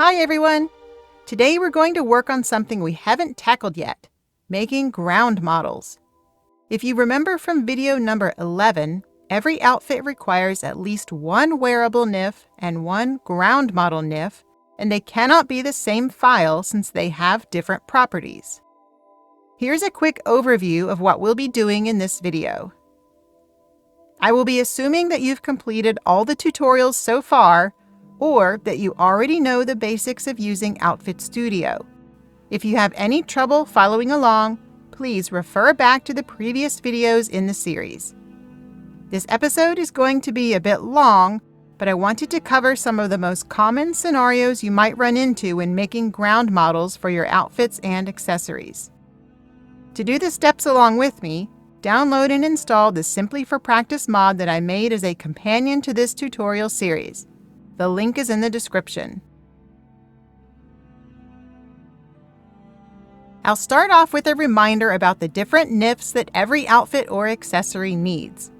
Hi everyone! Today we're going to work on something we haven't tackled yet, making ground models. If you remember from video number 11, every outfit requires at least one wearable NIF and one ground model NIF, and they cannot be the same file since they have different properties. Here's a quick overview of what we'll be doing in this video. I will be assuming that you've completed all the tutorials so far, or that you already know the basics of using Outfit Studio. If you have any trouble following along, please refer back to the previous videos in the series. This episode is going to be a bit long, but I wanted to cover some of the most common scenarios you might run into when making ground models for your outfits and accessories. To do the steps along with me, download and install the Simply for Practice mod that I made as a companion to this tutorial series. The link is in the description. I'll start off with a reminder about the different NIFs that every outfit or accessory needs.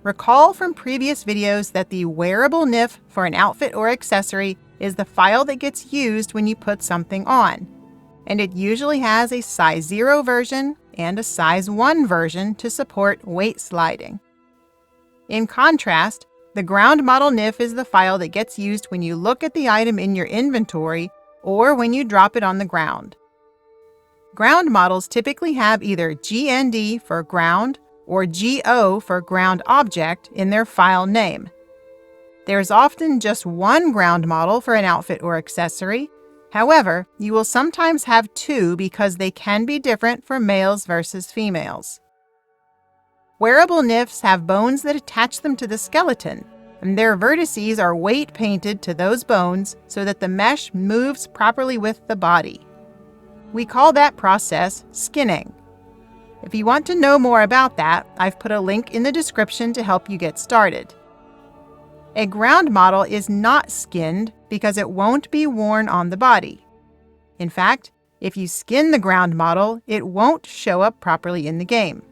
Recall from previous videos that the wearable NIF for an outfit or accessory is the file that gets used when you put something on, and it usually has a size 0 version and a size 1 version to support weight sliding. In contrast, the ground model NIF is the file that gets used when you look at the item in your inventory or when you drop it on the ground. Ground models typically have either GND for ground or GO for ground object in their file name. There's often just one ground model for an outfit or accessory. However, you will sometimes have two because they can be different for males versus females. Wearable NIFs have bones that attach them to the skeleton, and their vertices are weight painted to those bones so that the mesh moves properly with the body. We call that process skinning. If you want to know more about that, I've put a link in the description to help you get started. A ground model is not skinned because it won't be worn on the body. In fact, if you skin the ground model, it won't show up properly in the game.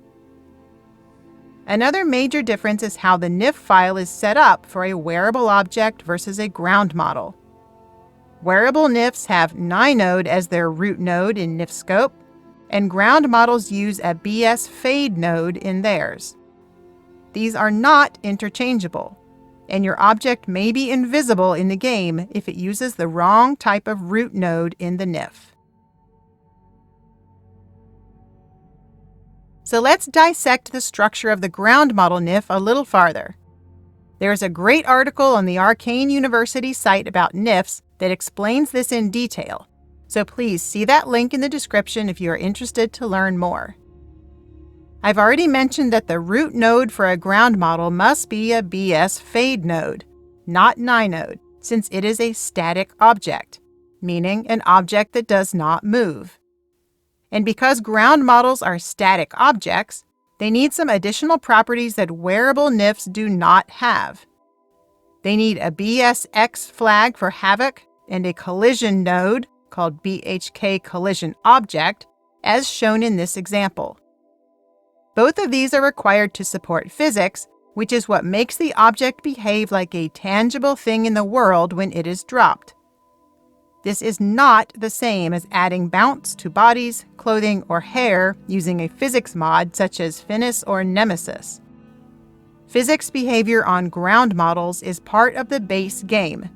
Another major difference is how the NIF file is set up for a wearable object versus a ground model. Wearable NIFs have NINode as their root node in NIF scope, and ground models use a BS fade node in theirs. These are not interchangeable, and your object may be invisible in the game if it uses the wrong type of root node in the NIF. So let's dissect the structure of the ground model NIF a little farther. There's a great article on the Arcane University site about NIFs that explains this in detail, so please see that link in the description if you are interested to learn more. I've already mentioned that the root node for a ground model must be a BS fade node, not NINode, since it is a static object, meaning an object that does not move. And because ground models are static objects, they need some additional properties that wearable NIFs do not have. They need a BSX flag for havoc and a collision node called BHK collision object, as shown in this example. Both of these are required to support physics, which is what makes the object behave like a tangible thing in the world when it is dropped. This is not the same as adding bounce to bodies, clothing, or hair using a physics mod such as Finis or Nemesis. Physics behavior on ground models is part of the base game.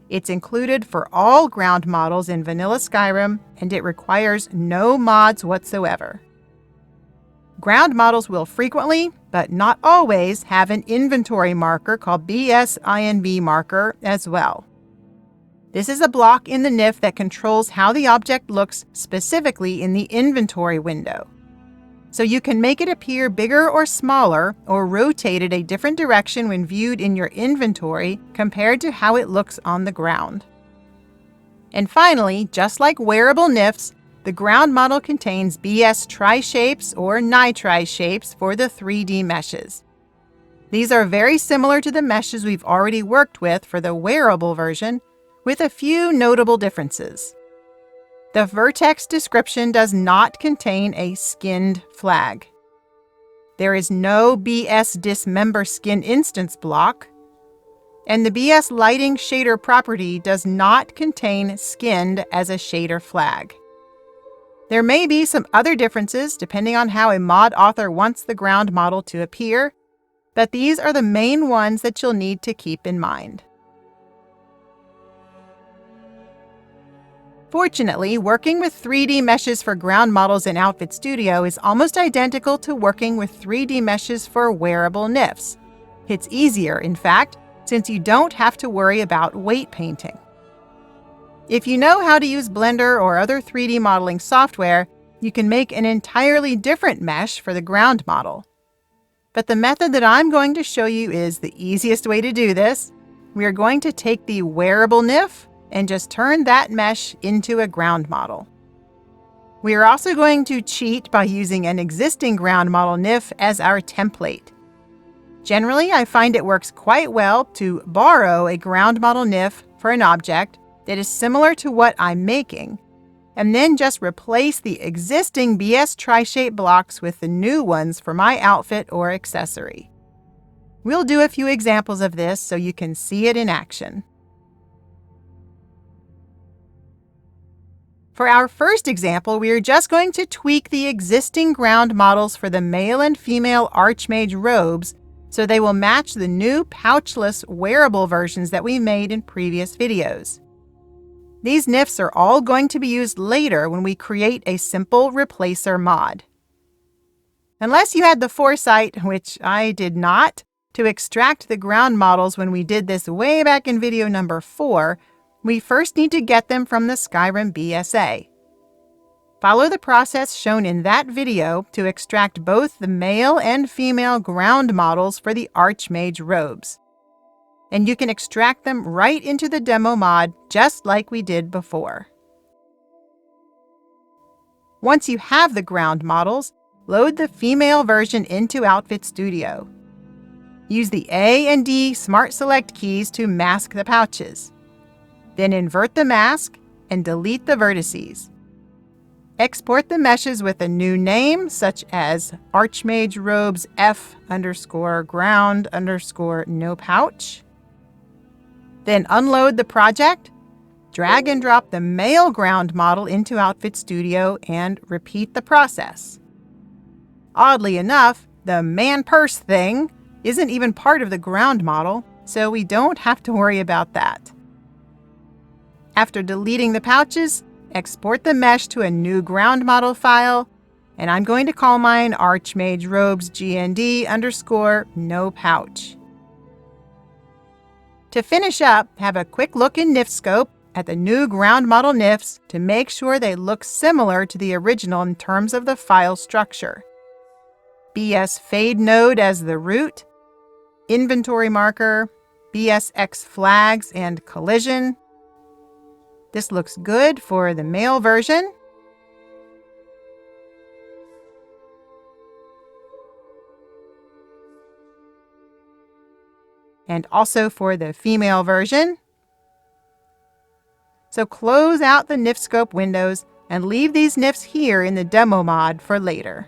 It's included for all ground models in vanilla Skyrim, and it requires no mods whatsoever. Ground models will frequently, but not always, have an inventory marker called BSINV marker as well. This is a block in the NIF that controls how the object looks specifically in the inventory window. So you can make it appear bigger or smaller or rotate it a different direction when viewed in your inventory compared to how it looks on the ground. And finally, just like wearable NIFs, the ground model contains BS tri-shapes or nitri shapes for the 3D meshes. These are very similar to the meshes we've already worked with for the wearable version, with a few notable differences. The vertex description does not contain a skinned flag. There is no BS dismember skin instance block. And the BS lighting shader property does not contain skinned as a shader flag. There may be some other differences depending on how a mod author wants the ground model to appear, but these are the main ones that you'll need to keep in mind. Fortunately, working with 3D meshes for ground models in Outfit Studio is almost identical to working with 3D meshes for wearable NIFs. It's easier, in fact, since you don't have to worry about weight painting. If you know how to use Blender or other 3D modeling software, you can make an entirely different mesh for the ground model. But the method that I'm going to show you is the easiest way to do this. We are going to take the wearable NIF and just turn that mesh into a ground model. We are also going to cheat by using an existing ground model NIF as our template. Generally, I find it works quite well to borrow a ground model NIF for an object that is similar to what I'm making, and then just replace the existing BS tri-shape blocks with the new ones for my outfit or accessory. We'll do a few examples of this so you can see it in action. For our first example, we are just going to tweak the existing ground models for the male and female Archmage robes so they will match the new pouchless wearable versions that we made in previous videos. These NIFs are all going to be used later when we create a simple replacer mod. Unless you had the foresight, which I did not, to extract the ground models when we did this way back in video number 4, we first need to get them from the Skyrim BSA. Follow the process shown in that video to extract both the male and female ground models for the Archmage robes. And you can extract them right into the demo mod just like we did before. Once you have the ground models, load the female version into Outfit Studio. Use the A and D Smart Select keys to mask the pouches. Then invert the mask and delete the vertices. Export the meshes with a new name, such as Archmage Robes F_ground_no pouch. Then unload the project, drag and drop the male ground model into Outfit Studio, and repeat the process. Oddly enough, the man purse thing isn't even part of the ground model, so we don't have to worry about that. After deleting the pouches, export the mesh to a new ground model file, and I'm going to call mine Archmage Robes GND_no pouch. To finish up, have a quick look in NIF Scope at the new ground model NIFs to make sure they look similar to the original in terms of the file structure. BS fade node as the root, inventory marker, BSX flags, and collision. This looks good for the male version. And also for the female version. So close out the NIF Scope windows and leave these NIFs here in the demo mod for later.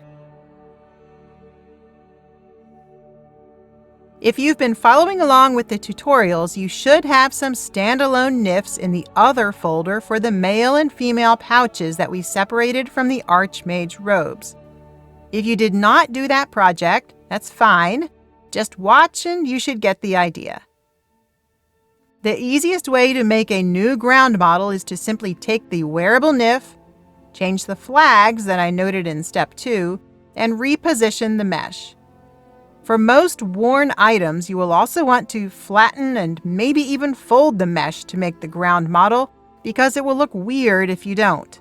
If you've been following along with the tutorials, you should have some standalone NIFs in the other folder for the male and female pouches that we separated from the Archmage robes. If you did not do that project, that's fine. Just watch and you should get the idea. The easiest way to make a new ground model is to simply take the wearable NIF, change the flags that I noted in step 2, and reposition the mesh. For most worn items, you will also want to flatten and maybe even fold the mesh to make the ground model, because it will look weird if you don't.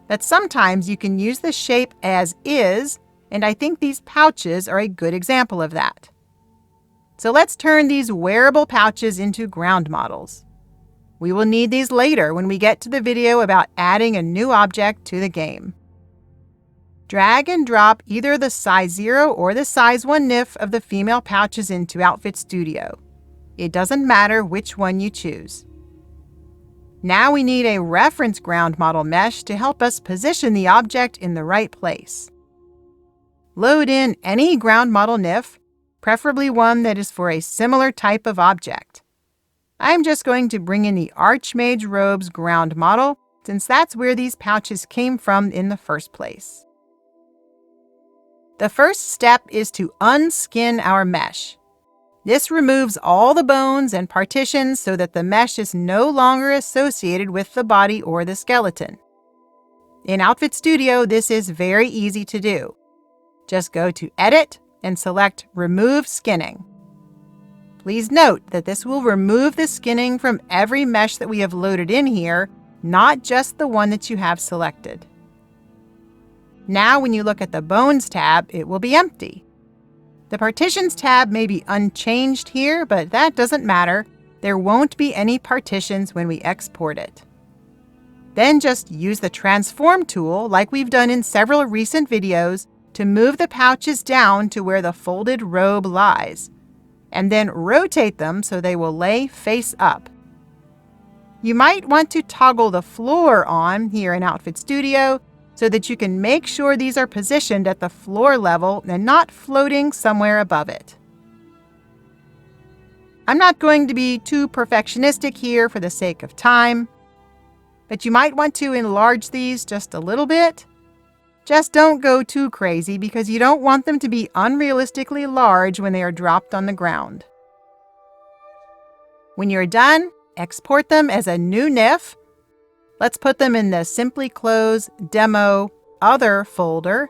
But sometimes you can use the shape as is, and I think these pouches are a good example of that. So let's turn these wearable pouches into ground models. We will need these later when we get to the video about adding a new object to the game. Drag and drop either the size 0 or the size 1 NIF of the female pouches into Outfit Studio. It doesn't matter which one you choose. Now we need a reference ground model mesh to help us position the object in the right place. Load in any ground model NIF, preferably one that is for a similar type of object. I'm just going to bring in the Archmage Robes ground model, since that's where these pouches came from in the first place. The first step is to unskin our mesh. This removes all the bones and partitions so that the mesh is no longer associated with the body or the skeleton. In Outfit Studio, this is very easy to do. Just go to Edit and select Remove Skinning. Please note that this will remove the skinning from every mesh that we have loaded in here, not just the one that you have selected. Now, when you look at the Bones tab, it will be empty. The Partitions tab may be unchanged here, but that doesn't matter. There won't be any partitions when we export it. Then just use the Transform tool, like we've done in several recent videos, to move the pouches down to where the folded robe lies, and then rotate them so they will lay face up. You might want to toggle the floor on here in Outfit Studio so that you can make sure these are positioned at the floor level and not floating somewhere above it. I'm not going to be too perfectionistic here for the sake of time, but you might want to enlarge these just a little bit. Just don't go too crazy because you don't want them to be unrealistically large when they are dropped on the ground. When you're done, export them as a new NIF. Let's put them in the Simply Close Demo Other folder.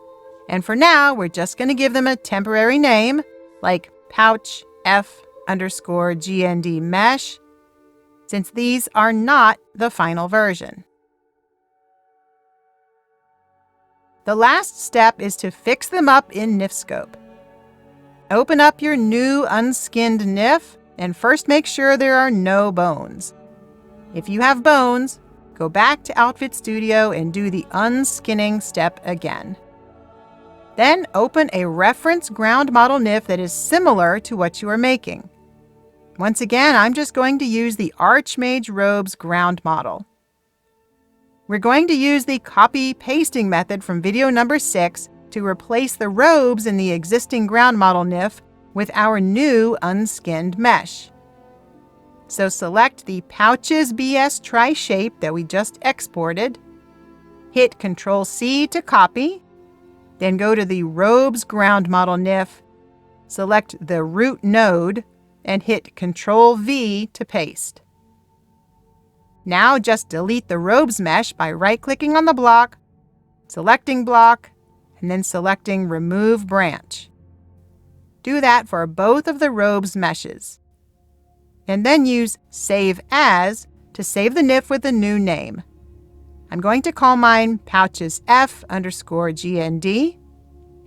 And for now, we're just going to give them a temporary name, like Pouch F_GND Mesh, since these are not the final version. The last step is to fix them up in NIFscope. Open up your new unskinned NIF and first make sure there are no bones. If you have bones, go back to Outfit Studio and do the unskinning step again. Then open a reference ground model NIF that is similar to what you are making. Once again, I'm just going to use the Archmage Robes ground model. We're going to use the copy pasting method from video number 6 to replace the robes in the existing ground model NIF with our new unskinned mesh. So select the Pouches BS Tri-Shape that we just exported, hit Ctrl+C to copy, then go to the Robes ground model NIF, select the root node, and hit Ctrl+V to paste. Now just delete the robes mesh by right-clicking on the block, selecting block, and then selecting Remove Branch. Do that for both of the robes meshes. And then use Save As to save the NIF with a new name. I'm going to call mine Pouches F_GND,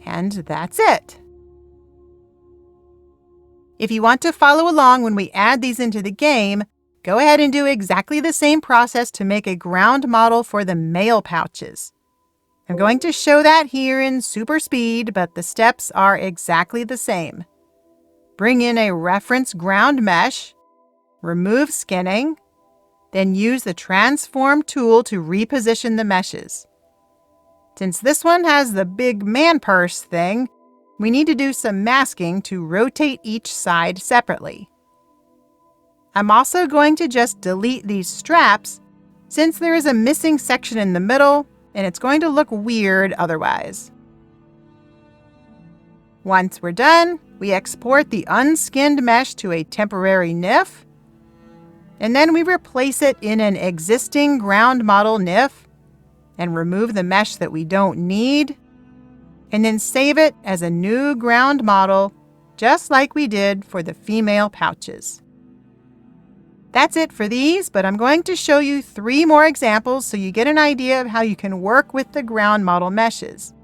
and that's it. If you want to follow along when we add these into the game, go ahead and do exactly the same process to make a ground model for the male pouches. I'm going to show that here in super speed, but the steps are exactly the same. Bring in a reference ground mesh, remove skinning, then use the Transform tool to reposition the meshes. Since this one has the big man purse thing, we need to do some masking to rotate each side separately. I'm also going to just delete these straps since there is a missing section in the middle and it's going to look weird otherwise. Once we're done, we export the unskinned mesh to a temporary NIF, and then we replace it in an existing ground model NIF and remove the mesh that we don't need, and then save it as a new ground model, just like we did for the female pouches. That's it for these, but I'm going to show you 3 more examples so you get an idea of how you can work with the ground model meshes.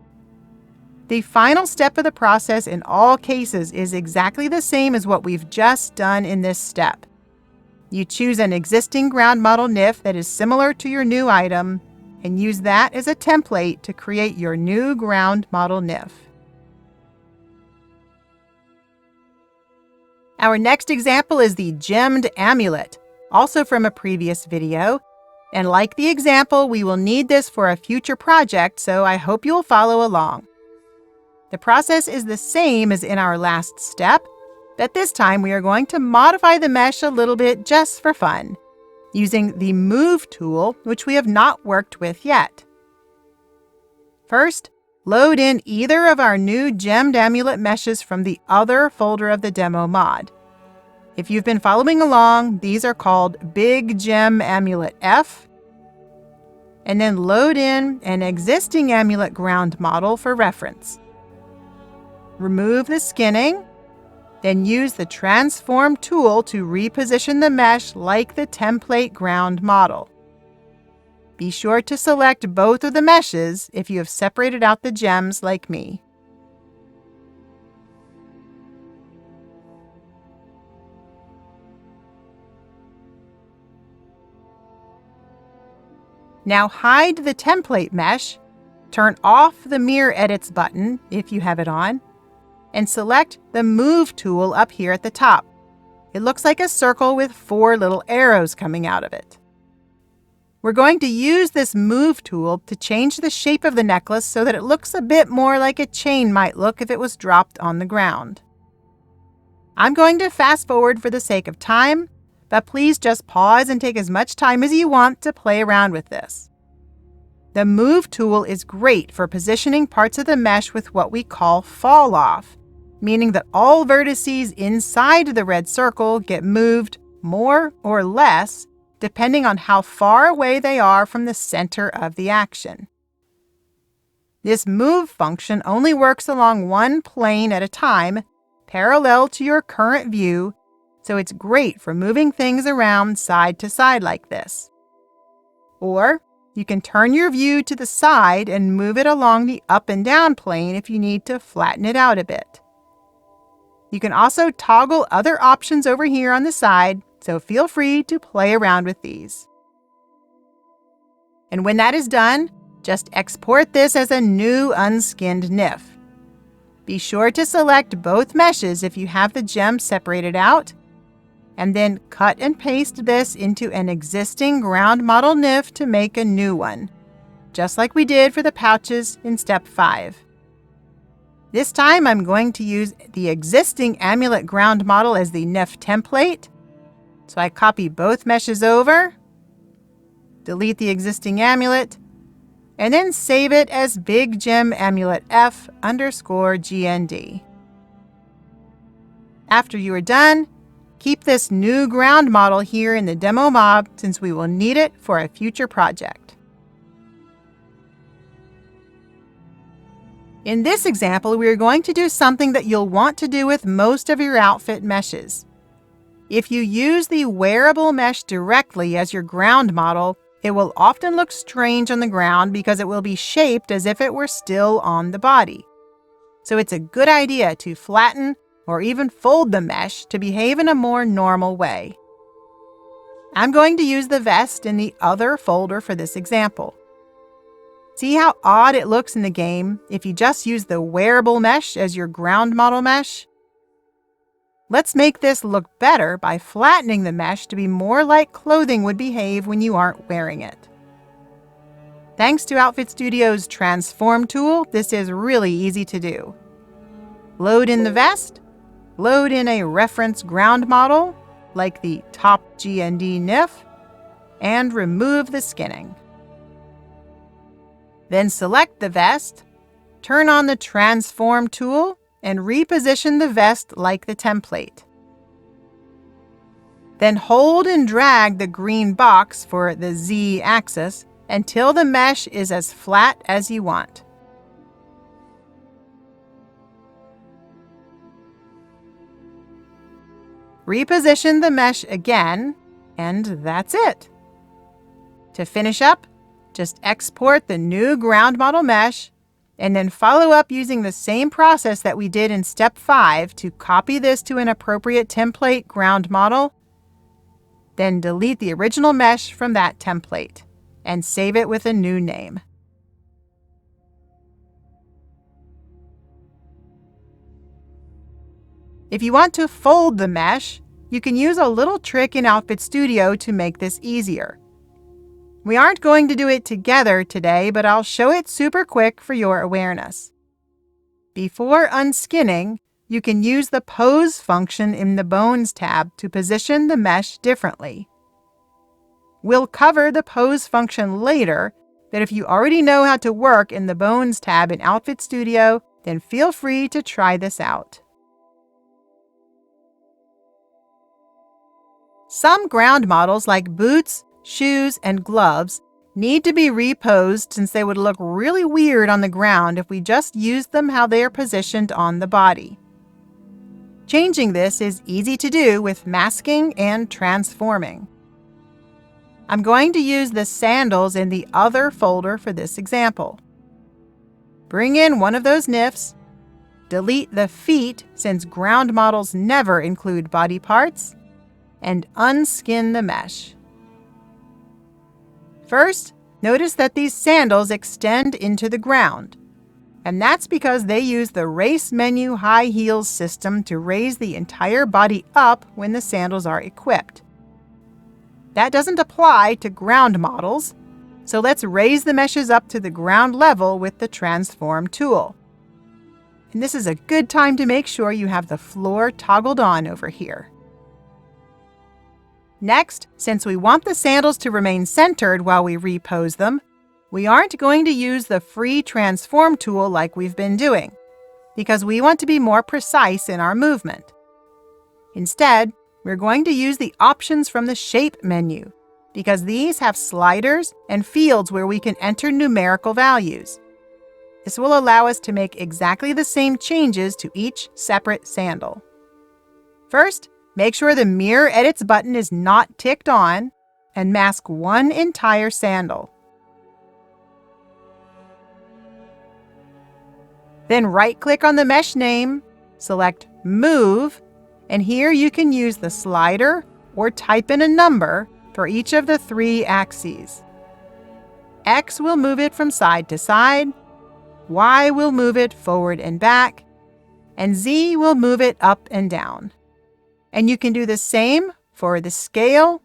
The final step of the process in all cases is exactly the same as what we've just done in this step. You choose an existing ground model NIF that is similar to your new item and use that as a template to create your new ground model NIF. Our next example is the gemmed amulet, also from a previous video. And like the example, we will need this for a future project, so I hope you'll follow along. The process is the same as in our last step. But this time we are going to modify the mesh a little bit just for fun, using the Move tool, which we have not worked with yet. First, load in either of our new gemmed amulet meshes from the other folder of the demo mod. If you've been following along, these are called Big Gem Amulet F. And then load in an existing amulet ground model for reference. Remove the skinning, then use the Transform tool to reposition the mesh like the template ground model. Be sure to select both of the meshes if you have separated out the gems like me. Now hide the template mesh, turn off the Mirror Edits button if you have it on, and select the Move tool up here at the top. It looks like a circle with 4 little arrows coming out of it. We're going to use this Move tool to change the shape of the necklace so that it looks a bit more like a chain might look if it was dropped on the ground. I'm going to fast forward for the sake of time, but please just pause and take as much time as you want to play around with this. The Move tool is great for positioning parts of the mesh with what we call fall off, meaning that all vertices inside the red circle get moved more or less depending on how far away they are from the center of the action. This Move function only works along one plane at a time, parallel to your current view, so it's great for moving things around side to side like this. Or you can turn your view to the side and move it along the up and down plane if you need to flatten it out a bit. You can also toggle other options over here on the side, so feel free to play around with these. And when that is done, just export this as a new unskinned NIF. Be sure to select both meshes if you have the gem separated out, and then cut and paste this into an existing ground model NIF to make a new one, just like we did for the pouches in step 5. This time I'm going to use the existing amulet ground model as the NIF template, so I copy both meshes over, delete the existing amulet, and then save it as Big Gem Amulet F _GND. After you are done, keep this new ground model here in the demo mod since we will need it for a future project. In this example, we are going to do something that you'll want to do with most of your outfit meshes. If you use the wearable mesh directly as your ground model, it will often look strange on the ground because it will be shaped as if it were still on the body. So it's a good idea to flatten or even fold the mesh to behave in a more normal way. I'm going to use the vest in the other folder for this example. See how odd it looks in the game if you just use the wearable mesh as your ground model mesh? Let's make this look better by flattening the mesh to be more like clothing would behave when you aren't wearing it. Thanks to Outfit Studio's Transform tool, this is really easy to do. Load in the vest, load in a reference ground model, like the top GND NIF, and remove the skinning. Then select the vest, turn on the Transform tool, and reposition the vest like the template. Then hold and drag the green box for the Z axis until the mesh is as flat as you want. Reposition the mesh again, and that's it. To finish up, just export the new ground model mesh, and then follow up using the same process that we did in step 5 to copy this to an appropriate template ground model. Then delete the original mesh from that template and save it with a new name. If you want to fold the mesh, you can use a little trick in Outfit Studio to make this easier. We aren't going to do it together today, but I'll show it super quick for your awareness. Before unskinning, you can use the Pose function in the Bones tab to position the mesh differently. We'll cover the Pose function later, but if you already know how to work in the Bones tab in Outfit Studio, then feel free to try this out. Some ground models like boots, shoes, and gloves need to be reposed since they would look really weird on the ground if we just used them how they are positioned on the body. Changing this is easy to do with masking and transforming. I'm going to use the sandals in the other folder for this example. Bring in one of those NIFs, delete the feet since ground models never include body parts, and unskin the mesh. First, notice that these sandals extend into the ground, and that's because they use the Race Menu High Heels system to raise the entire body up when the sandals are equipped. That doesn't apply to ground models, so let's raise the meshes up to the ground level with the Transform tool. And this is a good time to make sure you have the floor toggled on over here. Next, since we want the sandals to remain centered while we repose them, we aren't going to use the free Transform tool like we've been doing, because we want to be more precise in our movement. Instead, we're going to use the options from the Shape menu, because these have sliders and fields where we can enter numerical values. This will allow us to make exactly the same changes to each separate sandal. First, make sure the Mirror Edits button is not ticked on, and mask one entire sandal. Then right-click on the mesh name, select Move, and here you can use the slider or type in a number for each of the 3 axes. X will move it from side to side, Y will move it forward and back, and Z will move it up and down. And you can do the same for the scale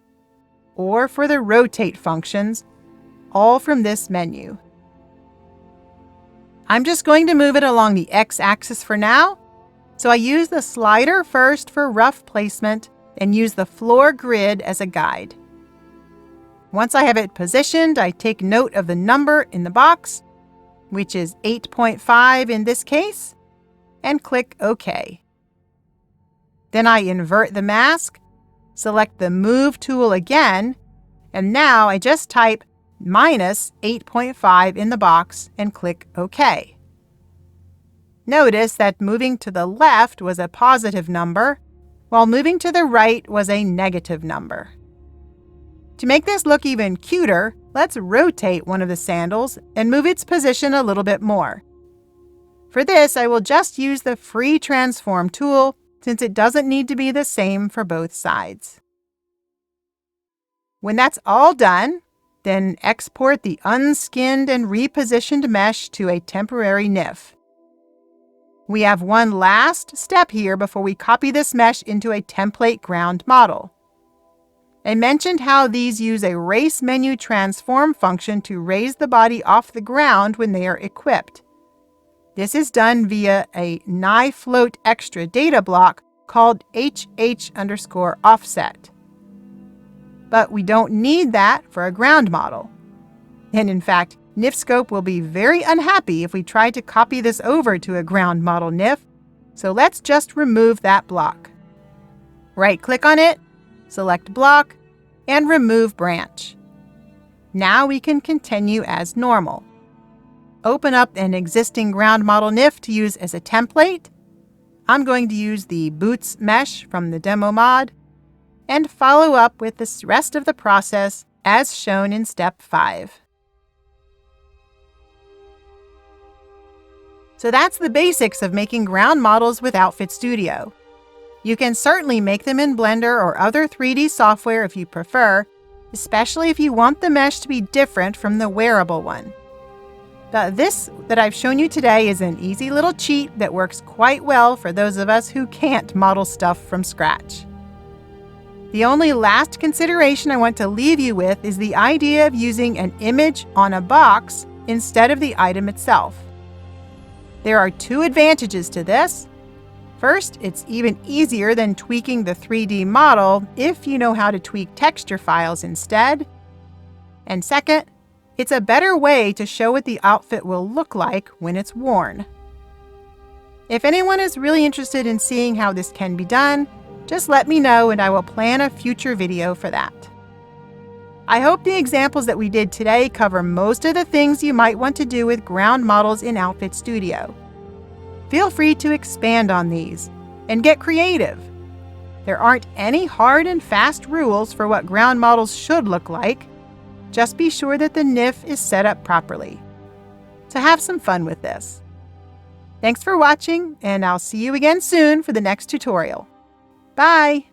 or for the rotate functions, all from this menu. I'm just going to move it along the X-axis for now, so I use the slider first for rough placement and use the floor grid as a guide. Once I have it positioned, I take note of the number in the box, which is 8.5 in this case, and click OK. Then I invert the mask, select the Move tool again, and now I just type minus 8.5 in the box and click OK. Notice that moving to the left was a positive number, while moving to the right was a negative number. To make this look even cuter, let's rotate one of the sandals and move its position a little bit more. For this, I will just use the free Transform tool, since it doesn't need to be the same for both sides. When that's all done, then export the unskinned and repositioned mesh to a temporary NIF. We have one last step here before we copy this mesh into a template ground model. I mentioned how these use a Race Menu Transform function to raise the body off the ground when they are equipped. This is done via a NIFloat extra data block called HH_offset. But we don't need that for a ground model. And in fact, NIFscope will be very unhappy if we try to copy this over to a ground model NIF, so let's just remove that block. Right-click on it, select Block, and remove Branch. Now we can continue as normal. Open up an existing ground model NIF to use as a template. I'm going to use the Boots mesh from the demo mod, and follow up with the rest of the process as shown in step 5. So that's the basics of making ground models with Outfit Studio. You can certainly make them in Blender or other 3D software if you prefer, especially if you want the mesh to be different from the wearable one. But this that I've shown you today is an easy little cheat that works quite well for those of us who can't model stuff from scratch. The only last consideration I want to leave you with is the idea of using an image on a box instead of the item itself. There are 2 advantages to this. First, it's even easier than tweaking the 3D model if you know how to tweak texture files instead. And second, it's a better way to show what the outfit will look like when it's worn. If anyone is really interested in seeing how this can be done, just let me know and I will plan a future video for that. I hope the examples that we did today cover most of the things you might want to do with ground models in Outfit Studio. Feel free to expand on these and get creative. There aren't any hard and fast rules for what ground models should look like. Just be sure that the NIF is set up properly. So have some fun with this. Thanks for watching, and I'll see you again soon for the next tutorial. Bye!